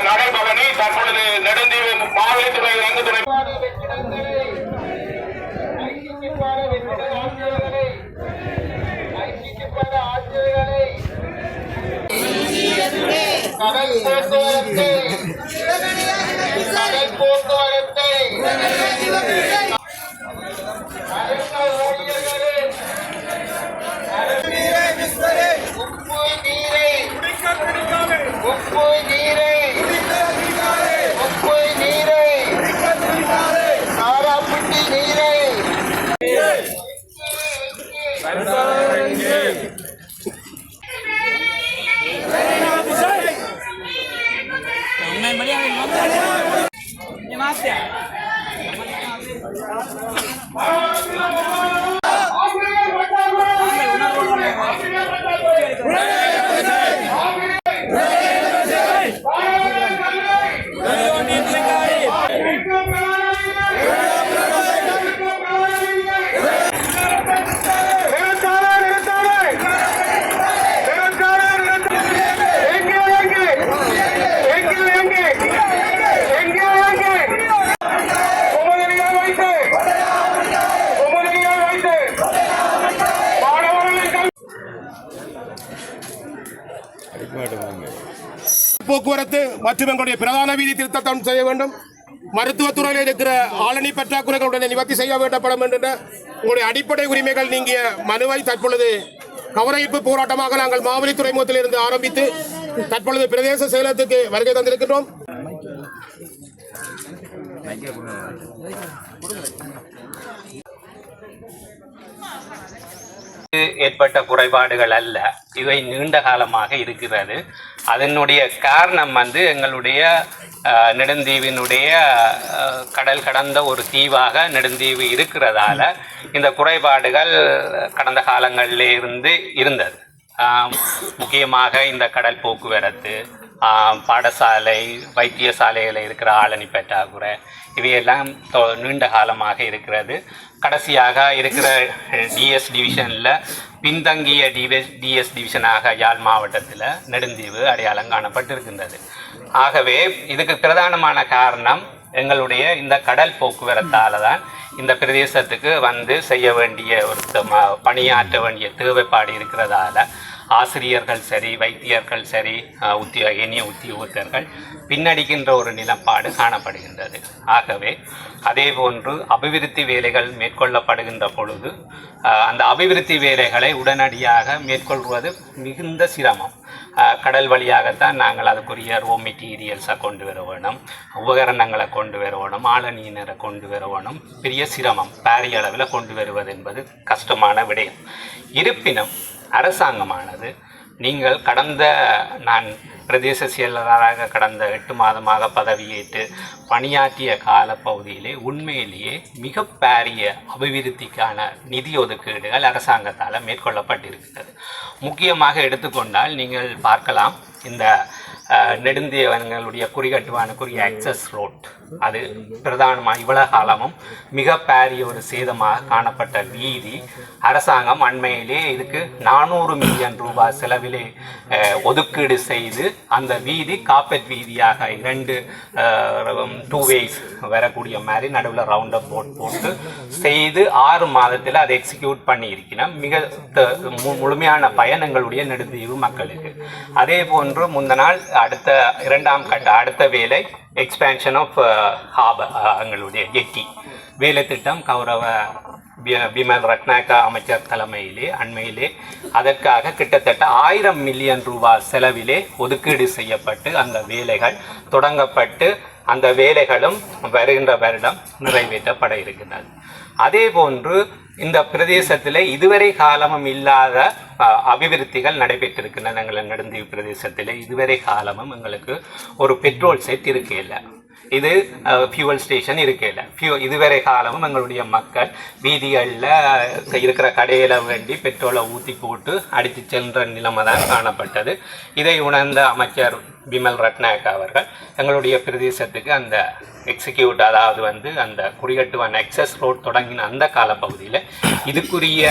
நடைபவனி தற்பொழுது நெடுந்தீவு மாவட்டத்துறை ரங்குத்துறை கடல் போக்குவரத்தை போக்குவரத்து மற்றும் எங்களுடைய பிரதான வீதி திருத்தம் செய்ய வேண்டும். மருத்துவத்துறையில் இருக்கிற ஆளணி பற்றாக்குறைகளுடன் நிவர்த்தி செய்ய வேண்டப்படும் என்ற உங்களுடைய அடிப்படை உரிமைகள் நீங்கிய மனுவை தற்பொழுது கவனஈர்ப்பு போராட்டமாக நாங்கள் மாவலி துறைமுகத்தில் இருந்து ஆரம்பித்து தற்பொழுது பிரதேச செயலகத்துக்கு வருகை தந்திருக்கின்றோம். ஏற்பட்ட குறைபாடுகள் அல்ல, இவை நீண்ட காலமாக இருக்கிறது. அதனுடைய காரணம் எங்களுடைய நெடுந்தீவினுடைய கடல் கடந்த ஒரு தீவாக நெடுந்தீவு இருக்கிறதால இந்த குறைபாடுகள் கடந்த காலங்களிலே இருந்தது. முக்கியமாக இந்த கடல் போக்குவரத்து, பாடசாலை, வைத்தியசாலைகளில் இருக்கிற ஆளணி பற்றாக்குறை இவையெல்லாம் நீண்ட காலமாக இருக்கிறது. கடைசியாக இருக்கிற டிஎஸ் டிவிஷனில் பின்தங்கிய டிஎஸ் டிவிஷனாக யாழ் மாவட்டத்தில் நெடுந்தீவு அடையாளம் காணப்பட்டிருக்கின்றது. ஆகவே இதுக்கு பிரதானமான காரணம் எங்களுடைய இந்த கடல் போக்குவரத்தால் தான் இந்த பிரதேசத்துக்கு செய்ய வேண்டிய ஒரு பணியாற்ற வேண்டிய தேவைப்பாடு இருக்கிறதால ஆசிரியர்கள் சரி, வைத்தியர்கள் சரி, இனிய உத்தியோகத்தர்கள் பின்னடிக்கின்ற ஒரு நிலப்பாடு காணப்படுகின்றது. ஆகவே அதே போன்று அபிவிருத்தி வேலைகள் மேற்கொள்ளப்படுகின்ற பொழுது அந்த அபிவிருத்தி வேலைகளை உடனடியாக மேற்கொள்வது மிகுந்த சிரமம். கடல் வழியாகத்தான் நாங்கள் அதுக்குரிய ரோ மெட்டீரியல்ஸை கொண்டு வர வேணும், உபகரணங்களை கொண்டு வர வேணும், ஆளணியினரை கொண்டு வர வேணும். பெரிய சிரமம், பாரிய அளவில் கொண்டு வருவது என்பது கஷ்டமான விடயம். இருப்பினும் அரசாங்கமானது நான் பிரதேச செயலராக கடந்த 8 மாதமாக பதவியேற்று பணியாற்றிய காலப்பகுதியிலே உண்மையிலேயே மிக பாரிய அபிவிருத்திக்கான நிதி ஒதுக்கீடுகள் அரசாங்கத்தால் மேற்கொள்ளப்பட்டிருக்கிறது. முக்கியமாக எடுத்துக்கொண்டால் நீங்கள் பார்க்கலாம், இந்த நெடுந்தீவங்களுடைய குறிகட்டுவானுக்குரிய ஆக்சஸ் ரோட் அது பிரதானமாக இவ்வளவு காலமும் மிக பாரிய ஒரு சேதமாக காணப்பட்ட வீதி அரசாங்கம் அண்மையிலே இதுக்கு 400 மில்லியன் ரூபாய் செலவிலே ஒதுக்கீடு செய்து அந்த வீதி காப்பெட் வீதியாக 2 வேஸ் வரக்கூடிய மாதிரி நடுவில் ரவுண்ட் அப் போர்ட் போட்டு செய்து 6 மாதத்தில் அதை எக்ஸிக்யூட் பண்ணி இருக்கிறோம். மிக முழுமையான பயணங்களுடைய நெடுந்தீவு மக்களுக்கு. அதே போன்று முந்த நாள் அடுத்த 2ஆம் கட்ட அடுத்த வேலை எக்ஸ்பேன்ஷன் ஆஃப் ஹார்பர், எங்களுடைய ஜெட்டி வேலை திட்டம் கௌரவ பிமல் ரத்னாகா அமைச்சர் தலைமையிலே அண்மையிலே அதற்காக கிட்டத்தட்ட 1000 மில்லியன் ரூபாய் செலவிலே ஒதுக்கீடு செய்யப்பட்டு அந்த வேலைகள் தொடங்கப்பட்டு அந்த வேலைகளும் வருகின்ற வருடம் நிறைவேற்றப்பட இருக்கின்றது. அதே போன்று இந்த பிரதேசத்தில் இதுவரை காலமும் இல்லாத அபிவிருத்திகள் நடைபெற்றிருக்கின்றன. எங்கள் நெடுந்தீவு பிரதேசத்தில் இதுவரை காலமும் எங்களுக்கு ஒரு பெட்ரோல் செட் இருக்கையில், இது ஃபியூவல் ஸ்டேஷன் இருக்கையில், இதுவரை காலமும் எங்களுடைய மக்கள் வீதிகளில் இருக்கிற கடையில் வேண்டி பெட்ரோலை ஊற்றி போட்டு அடித்து சென்ற நிலைமை தான் காணப்பட்டது. இதை உணர்ந்த அமைச்சர் பிமல் ரட்நாயக் அவர்கள் எங்களுடைய பிரதேசத்துக்கு அந்த எக்ஸிக்யூட், அதாவது அந்த குறிகட்டுவன் எக்ஸஸ் ரோட் தொடங்கின அந்த காலப்பகுதியில் இதுக்குரிய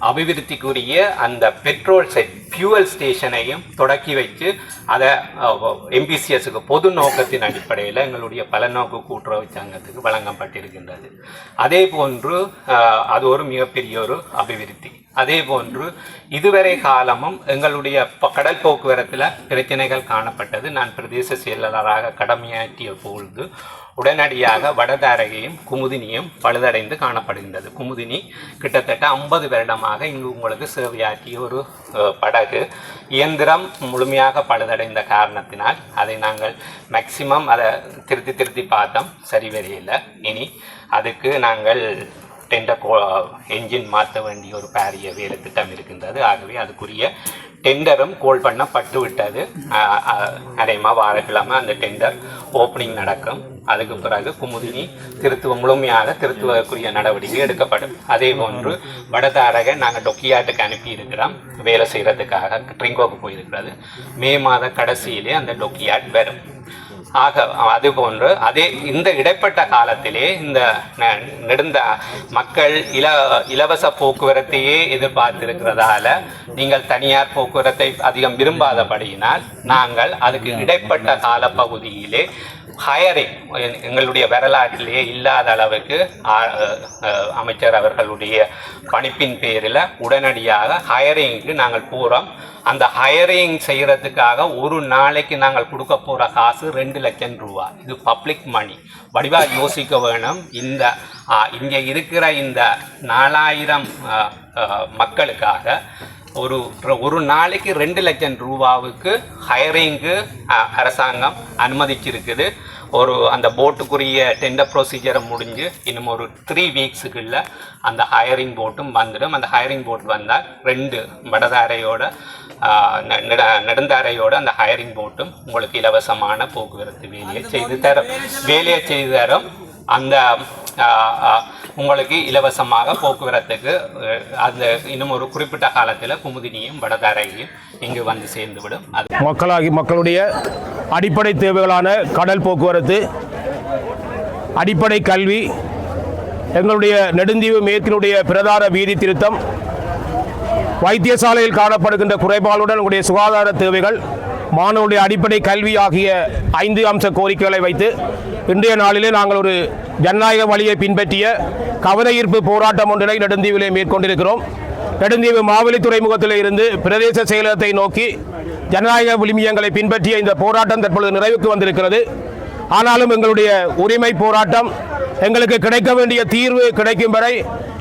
அபிவிருத்திக்குரிய அந்த பெட்ரோல் ஃபியூவல் ஸ்டேஷனையும் தொடக்கி வச்சு அதை எம்பிசிஎஸ்க்கு பொது நோக்கத்தின் அடிப்படையில் எங்களுடைய பலநோக்கு கூட்டுறவு சங்கத்துக்கு வழங்கப்பட்டிருக்கின்றது. அதே போன்று அது ஒரு மிகப்பெரிய ஒரு அபிவிருத்தி. அதே போன்று இதுவரை காலமும் எங்களுடைய கடல் போக்குவரத்தில் பிரச்சனைகள் காணப்பட்டது. நான் பிரதேச செயலாளராக கடமையாற்றிய பொழுது உடனடியாக வடதாரகையும் குமுதினியும் பழுதடைந்து காணப்படுகின்றது. குமுதினி கிட்டத்தட்ட 50 வருடமாக இங்கு உங்களுக்கு சேவையாற்றிய ஒரு படகு இயந்திரம் முழுமையாக பழுதடைந்த காரணத்தினால் அதை நாங்கள் மேக்சிமம் அதை திருத்தி பார்த்தோம், சரி வரையில். இனி அதுக்கு நாங்கள் என்ஜின் மாற்ற வேண்டிய ஒரு பாரிய வேலை திட்டம் இருக்கின்றது. ஆகவே அதுக்குரிய டெண்டரும் கோல் பண்ணப்பட்டு விட்டது. அநேகமாக வாரக்கிழமை அந்த டெண்டர் ஓப்பனிங் நடக்கும். அதுக்கு பிறகு குமுதினி முழுமையாக திருத்துவதற்குரிய நடவடிக்கை எடுக்கப்படும். அதே போன்று வடதாரகை நாங்கள் டொக்கியாட்டுக்கு அனுப்பி இருக்கிறோம் வேலை செய்கிறதுக்காக. ட்ரிங்கோக்கு போயிருக்கிறது. மே மாத கடைசியிலே அந்த டொக்கியாட் வரும். ஆக அதுபோன்று இந்த இடைப்பட்ட காலத்திலே இந்த நெடுந்த மக்கள் இலவச போக்குவரத்தையே எதிர்பார்த்திருக்கிறதால நீங்கள் தனியார் போக்குவரத்தை அதிகம் விரும்பாதபடியினால் நாங்கள் அதுக்கு இடைப்பட்ட காலப்பகுதியிலே ஹயரிங் எங்களுடைய வரலாற்றிலேயே இல்லாத அளவுக்கு அமைச்சர் அவர்களுடைய பணிப்பின் பேரில் உடனடியாக ஹயரிங்க்கு நாங்கள் போகிறோம். அந்த ஹயரிங் செய்கிறதுக்காக ஒரு நாளைக்கு நாங்கள் கொடுக்க போகிற காசு 2 லட்சம் ரூபா. இது பப்ளிக் மணி. வடிவாக யோசிக்க வேணும். இங்கே இருக்கிற இந்த 4000 மக்களுக்காக ஒரு நாளைக்கு 2 லட்சம் ரூபாவுக்கு ஹயரிங்கு அரசாங்கம் அனுமதிச்சிருக்குது. அந்த போட்டுக்குரிய டெண்டர் ப்ரொசீஜரை முடிஞ்சு இன்னும் ஒரு 3 வீக்ஸுக்குள்ள அந்த ஹயரிங் போட்டும் வந்துடும். அந்த ஹயரிங் போட் வந்தால் 2 வடதாரையோட நெடுந்தாரையோட அந்த ஹயரிங் போட்டும் உங்களுக்கு இலவசமான போக்குவரத்து வேலையை செய்து தரும். அந்த உங்களுக்கு இலவசமாக போக்குவரத்துக்கு அந்த இன்னும் ஒரு குறிப்பிட்ட காலத்தில் குமுதினியும் வடதாரையும் இங்கு வந்து சேர்ந்துவிடும். மக்களுடைய அடிப்படை தேவைகளான கடல் போக்குவரத்து, அடிப்படை கல்வி, எங்களுடைய நெடுந்தீவு மேற்கினுடைய பிரதான வீதி திருத்தம், வைத்தியசாலையில் காணப்படுகின்ற குறைபாடுடன் உங்களுடைய சுகாதார தேவைகள், மாணவருடைய அடிப்படை கல்வி ஆகிய 5 அம்ச கோரிக்கைகளை வைத்து இன்றைய நாளிலே நாங்கள் ஒரு ஜனநாயக வழியை பின்பற்றிய கவன ஈர்ப்பு போராட்டம் ஒன்றினை நெடுந்தீவிலே மேற்கொண்டிருக்கிறோம். நெடுந்தீவு மாவெளி துறைமுகத்தில் இருந்து பிரதேச செயலகத்தை நோக்கி ஜனநாயக விளிமியங்களை பின்பற்றிய இந்த போராட்டம் தற்பொழுது நிறைவுக்கு வந்திருக்கிறது. ஆனாலும் எங்களுடைய உரிமை போராட்டம், எங்களுக்கு கிடைக்க வேண்டிய தீர்வு கிடைக்கும் வரை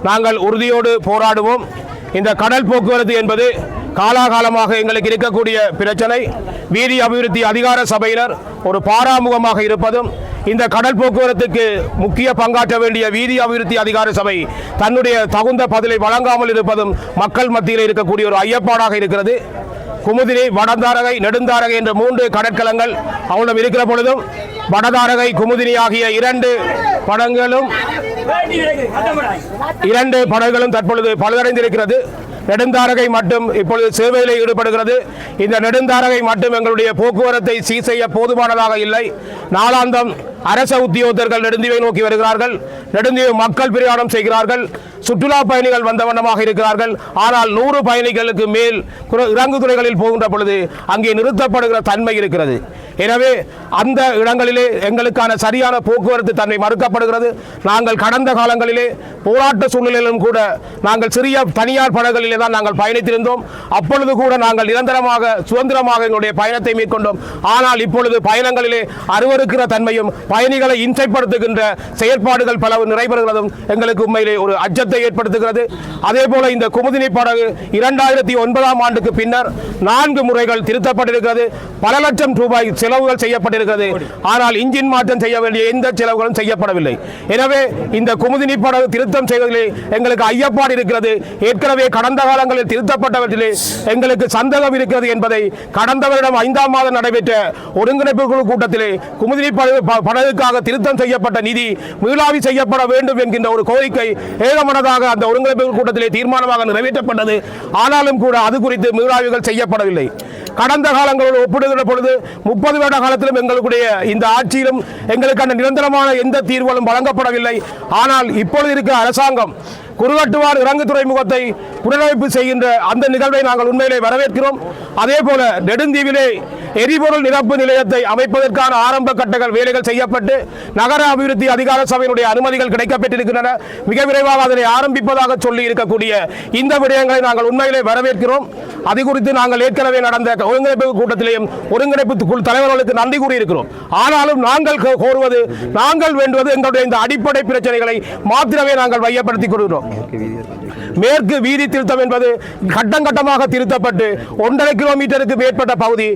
நாங்கள் உறுதியோடு போராடுவோம். இந்த கடல் போக்குவரத்து என்பது காலாகாலமாக எங்களுக்கு இருக்கக்கூடிய பிரச்சனை. வீதி அபிவிருத்தி அதிகார சபையினர் ஒரு பாராமுகமாக இருப்பதும், இந்த கடல் போக்குவரத்துக்கு முக்கிய பங்காற்ற வேண்டிய வீதி அபிவிருத்தி அதிகார சபை தன்னுடைய தகுந்த பதிலை வழங்காமல் இருப்பதும் மக்கள் மத்தியில் இருக்கக்கூடிய ஒரு ஐயப்பாடாக இருக்கிறது. குமுதினி, வடதாரகை, நெடுந்தாரகை என்ற 3 கடற்கலங்கள் அவனிடம் இருக்கிற பொழுதும் வடதாரகை, குமுதினி ஆகிய 2 படகுகளும் தற்பொழுது பழுதடைந்திருக்கிறது. நெடுந்தாரகை மட்டும் இப்பொழுது சேவையில் ஈடுபடுகிறது. இந்த நெடுந்தாரகை மட்டும் எங்களுடைய போக்குவரத்தை சீர் செய்ய போதுமானதாக இல்லை. நாளாந்தம் அரச உத்தியோகத்தர்கள் நெடுந்தீவை நோக்கி வருகிறார்கள். நெடுந்தீவு மக்கள் பிரயாணம் செய்கிறார்கள். சுற்றுலா பயணிகள் வந்த வண்ணமாக இருக்கிறார்கள். ஆனால் 100 பயணிகளுக்கு மேல் இறங்கு துறைகளில் போகின்ற பொழுது அங்கே நிறுத்தப்படுகிற தன்மை இருக்கிறது. எனவே அந்த இடங்களிலே எங்களுக்கான சரியான போக்குவரத்து தன்மை மறுக்கப்படுகிறது. நாங்கள் கடந்த காலங்களிலே போராட்ட சூழ்நிலையிலும் கூட நாங்கள் சிறிய தனியார் படகுகளிலே தான் நாங்கள் பயணித்திருந்தோம். அப்பொழுது கூட நாங்கள் நிரந்தரமாக சுதந்திரமாக எங்களுடைய பயணத்தை மேற்கொண்டோம். ஆனால் இப்பொழுது பயணங்களிலே அருவருக்கிற தன்மையும் பயணிகளை இன்சைப்படுத்துகின்ற செயற்பாடுகள் பல நிறைவேறுகிறதும் எங்களுக்கு உண்மையிலே ஒரு அச்சத்தை ஏற்படுத்துகிறது. அதே போல இந்த குமுதினி படகு 2009ஆம் ஆண்டுக்கு பின்னர் 4 முறைகள் திருத்தப்பட்டிருக்கிறது. பல லட்சம் ரூபாய் செலவுகள் செய்யப்பட்டிருக்கிறது. ஆனால் இன்ஜின் மாற்றம் செய்ய வேண்டிய எந்த செலவுகளும் செய்யப்படவில்லை. எனவே இந்த குமுதினி படகு திருத்தம் செய்வதிலே எங்களுக்கு ஐயப்பாடு இருக்கிறது. ஏற்கனவே கடந்த காலங்களில் திருத்தப்பட்டவற்றிலே எங்களுக்கு சந்தேகம் இருக்கிறது என்பதை கடந்த வருடம் 5ஆம் மாதம் நடைபெற்ற ஒருங்கிணைப்பு குழு கூட்டத்திலே குமுதினி படகுக்காக திருத்தம் செய்யப்பட்ட நிதி மீளாவி செய்யப்பட வேண்டும் என்கின்ற ஒரு கோரிக்கை ஏகமனதாக அந்த ஒருங்கிணைப்பு கூட்டத்திலே தீர்மானமாக நிறைவேற்றப்பட்டது. ஆனாலும் கூட அது குறித்து மீளாய்வுகள் செய்யப்படவில்லை. கடந்த காலங்களோடு ஒப்பிடுகிற பொழுது 30 வருட காலத்திலும் எங்களுடைய இந்த ஆட்சியிலும் எங்களுக்கான நிரந்தரமான எந்த தீர்வுகளும் வழங்கப்படவில்லை. ஆனால் இப்பொழுது இருக்கிற அரசாங்கம் குருகட்டுவார் இறங்கு துறைமுகத்தை புனரமைப்பு செய்கின்ற அந்த நிகழ்வை நாங்கள் உண்மையிலே வரவேற்கிறோம். அதே போல நெடுந்தீவிலே எரிபொருள் நிரப்பு நிலையத்தை அமைப்பதற்கான ஆரம்ப கட்டங்கள் வேலைகள் செய்யப்பட்டு நகர அபிவிருத்தி அதிகார சபையினுடைய அனுமதிகள் கிடைக்கப்பட்டிருக்கின்றன. மிக விரைவாக அதனை ஆரம்பிப்பதாக சொல்லி இருக்கக்கூடிய இந்த விடயங்களை நாங்கள் உண்மையிலே வரவேற்கிறோம். அது குறித்து நாங்கள் ஏற்கனவே நடந்த ஒருங்கிணைப்பு கூட்டத்திலேயும் ஒருங்கிணைப்பு குழு தலைவர்களுக்கு நன்றி கூறியிருக்கிறோம். ஆனாலும் நாங்கள் கோருவது, நாங்கள் வேண்டுவது எங்களுடைய இந்த அடிப்படை பிரச்சனைகளை மாத்திரமே நாங்கள் மையப்படுத்திக் கொள்கிறோம். மேற்கு வீதி திருத்தம் என்பது கட்டம் கட்டமாக திருத்தப்பட்டு 1.5 கிலோமீட்டருக்கு மேற்பட்ட பகுதி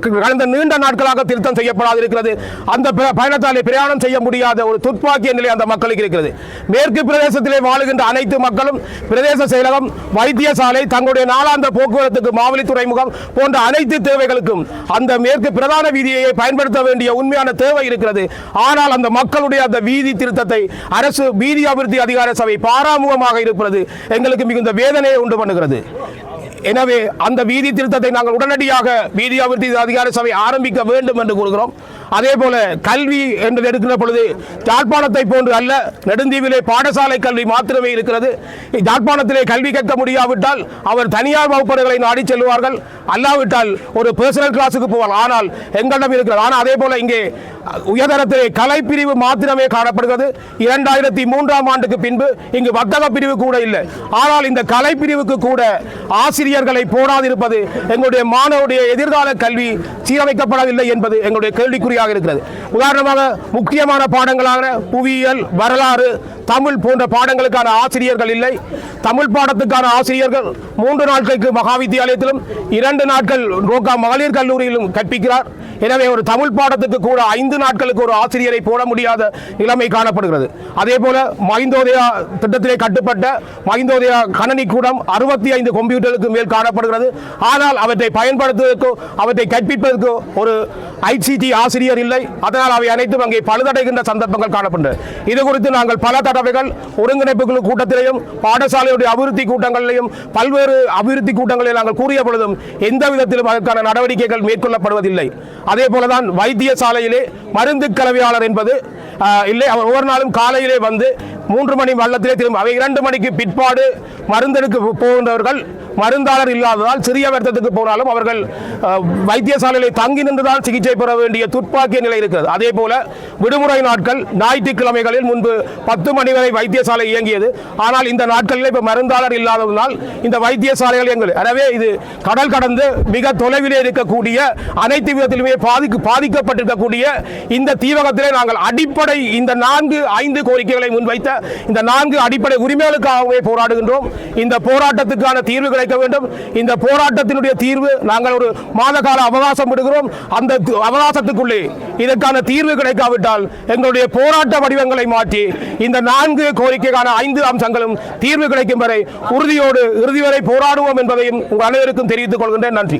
கடந்த நீண்ட நாட்களாக திருத்தம் செய்யப்படாது இருக்கிறது. அந்த பயணத்தாலே பிரயாணம் செய்ய முடியாத ஒரு துர்ப்பாக்கிய நிலை அந்த மக்களுக்கு இருக்கிறது. மேற்கு பிரதேசத்திலே வாழுகின்ற அனைத்து மக்களும் பிரதேச செயலகம், வைத்தியசாலை, தங்களுடைய நாளாந்த போக்குவரத்துக்கு மாவலி துறைமுகம் போன்ற அனைத்து தேவைகளுக்கும் அந்த மேற்கு பிரதான வீதியை பயன்படுத்த வேண்டிய உண்மையான தேவை இருக்கிறது. ஆனால் அந்த மக்களுடைய அந்த வீதி திருத்தத்தை அரசு வீதி அபிவிருத்தி அதிகார சபை பாராமுகமாக இருப்பது எங்களுக்கு மிகுந்த வேதனையை உண்டு பண்ணுகிறது. எனவே அந்த வீதி திருத்தத்தை நாங்கள் உடனடியாக வீதி அபிவிருத்தி அதிகார சபை ஆரம்பிக்க வேண்டும் என்று கூறுகிறோம். அதே போல கல்வி என்று எடுக்கின்ற பொழுது யாழ்ப்பாணத்தை போன்று அல்ல, நெடுந்தீவிலே பாடசாலை கல்வி மாத்திரமே இருக்கிறது. யாழ்ப்பாணத்திலே கல்வி கற்க முடியாவிட்டால் அவர் தனியார் வகுப்பறைகளை நாடி செல்வார்கள், அல்லாவிட்டால் ஒரு பர்சனல் கிளாஸுக்கு போவார். ஆனால் எங்களிடம் இருக்கிறது. ஆனால் அதே போல இங்கே உயர்தரத்திலே கலைப்பிரிவு மாத்திரமே காணப்படுகிறது. 2003ஆம் ஆண்டுக்கு பின்பு இங்கு வர்த்தக பிரிவு கூட இல்லை. ஆனால் இந்த கலைப்பிரிவுக்கு கூட ஆசிரியர்களை போடாதிருப்பது எங்களுடைய மாணவருடைய எதிர்கால கல்வி சீரமைக்கப்படவில்லை என்பது எங்களுடைய கேள்விக்குறியாக இருக்கிறது. உதாரணமாக முக்கியமான பாடங்களான புவியியல், வரலாறு, தமிழ் போன்ற பாடங்களுக்கான ஆசிரியர்கள் இல்லை. தமிழ் பாடத்துக்கான ஆசிரியர்கள் 3 நாட்களுக்கு மகாவித்தியாலயத்திலும் 2 நாட்கள் ரோகா மகளிர் கல்லூரியிலும் கற்பிக்கிறார். எனவே ஒரு தமிழ் பாடத்துக்கு கூட 5 நாட்களுக்கு ஒரு ஆசிரியரை போட முடியாத நிலைமை காணப்படுகிறது. அதே போல மஹிந்தோதயா திட்டத்திலே கட்டுப்பட்ட மஹிந்தோதயா கணனி கூடம் 65 கம்ப்யூட்டருக்கு மேல் காணப்படுகிறது. ஆனால் அவற்றை பயன்படுத்துவதற்கோ அவற்றை கற்பிப்பதற்கோ ஒரு ஐசிடி ஆசிரியர் இல்லை. அதனால் அவை அனைத்தும் அங்கே பழுதடைகின்ற சந்தர்ப்பங்கள் காணப்படுகிறது. இது குறித்து நாங்கள் பல தடவைகள் ஒருங்கிணைப்பு குழு கூட்டத்திலேயும் பாடசாலையுடைய அபிவிருத்தி கூட்டங்களிலேயும் பல்வேறு அபிவிருத்தி கூட்டங்களில் நாங்கள் கூறிய பொழுதும் எந்த விதத்திலும் அதற்கான நடவடிக்கைகள் மேற்கொள்ளப்படுவதில்லை. அதே போலதான் வைத்தியசாலையிலே மருந்து கலவையாளர் என்பது இல்லை. அவர் ஒவ்வொரு நாளும் காலையிலே வந்து 3 மணி வள்ளத்திலே திரும்ப அவை 2 மணிக்கு பிற்பாடு மருந்தெடுக்க போகின்றவர்கள் மருந்தாளர் இல்லாததால் சிறிய வருத்தத்துக்கு போனாலும் அவர்கள் வைத்தியசாலையிலே தங்கி நின்றுதான் சிகிச்சை பெற வேண்டிய துர்ப்பாக்கிய நிலை இருக்கிறது. அதே போல விடுமுறை நாட்கள் ஞாயிற்றுக்கிழமைகளில் முன்பு 10 மணி வரை வைத்தியசாலை இயங்கியது. ஆனால் இந்த நாட்களில் இப்போ மருந்தாளர் இல்லாததனால் இந்த வைத்தியசாலைகள் இயங்குது. எனவே இது கடல் கடந்து மிக தொலைவிலே இருக்கக்கூடிய அனைத்து விதத்திலுமே பாதிக்கப்பட்டிருக்கக்கூடிய இந்த தீவகத்திலே நாங்கள் அடிப்படை இந்த 4-5 கோரிக்கைகளை முன்வைத்த இந்த 4 அடிப்படை உரிமைகளுக்காகவே போராடுகின்றோம். இந்த போராட்டத்துக்கான தீர்வு கிடைக்க வேண்டும். இந்த போராட்டத்தினுடைய தீர்வு நாங்கள் ஒரு மாத கால அவகாசம் விடுகிறோம். அந்த அவகாசத்துக்குள்ளே இதற்கான தீர்வு கிடைக்காவிட்டால் எங்களுடைய போராட்ட வடிவங்களை மாற்றி இந்த 4 கோரிக்கைக்கான 5 அம்சங்களும் தீர்வு கிடைக்கும் வரை உறுதியோடு இறுதி வரை போராடுவோம் என்பதையும் உங்கள் அனைவருக்கும் தெரிவித்துக் கொள்கின்றேன். நன்றி.